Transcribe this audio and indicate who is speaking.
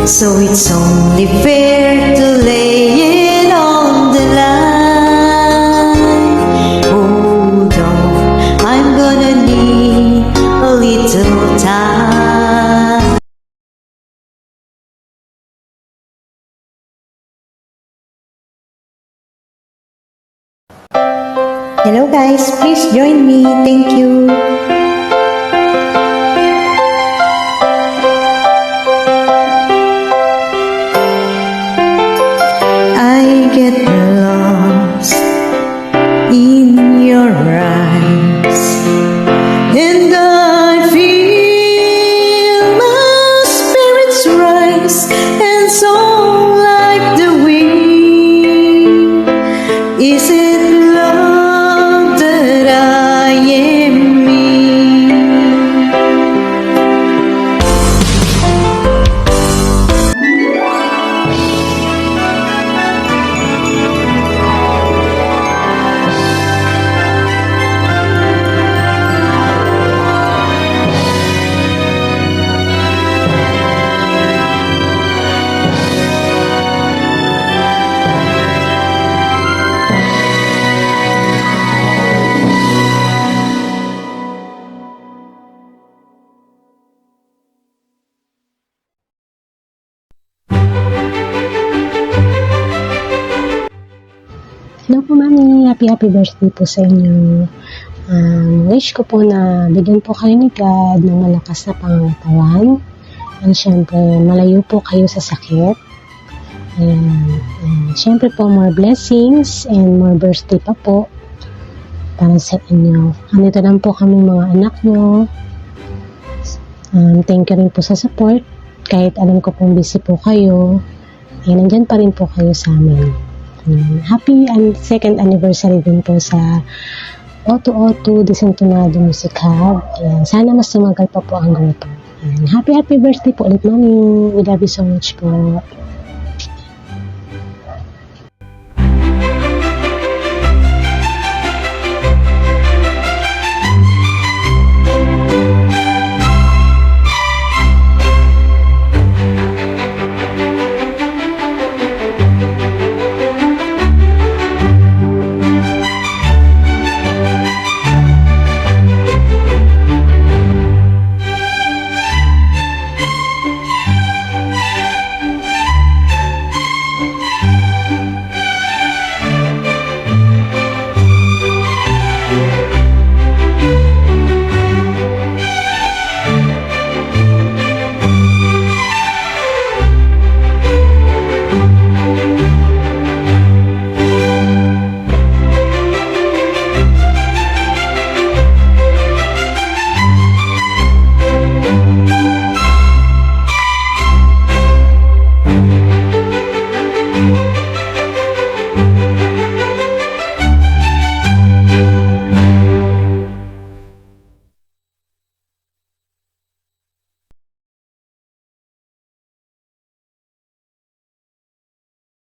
Speaker 1: So it's only fair to lay it on the line. Hold on, I'm gonna need a little time. Hello guys, please join me. Thank you. I get lost in your eyes, and I feel my spirits rise and soar like the wind. Is it love that I am in?
Speaker 2: Hello po, Mami. Happy birthday po sa inyo. Wish ko po na bigyan po kayo ni God ng malakas na pangangatawan. And syempre, malayo po kayo sa sakit. And syempre po, more blessings and more birthday pa po para sa inyo. Andito lang po kami mga anak nyo. Thank you rin po sa support. Kahit alam ko pong busy po kayo, nandyan pa rin po kayo sa amin. Happy second anniversary din po sa O2O2 Desentonado Music Hub. Sana mas tumagal pa po ang grupo. Happy birthday po ulit, Mami. We love you so much po.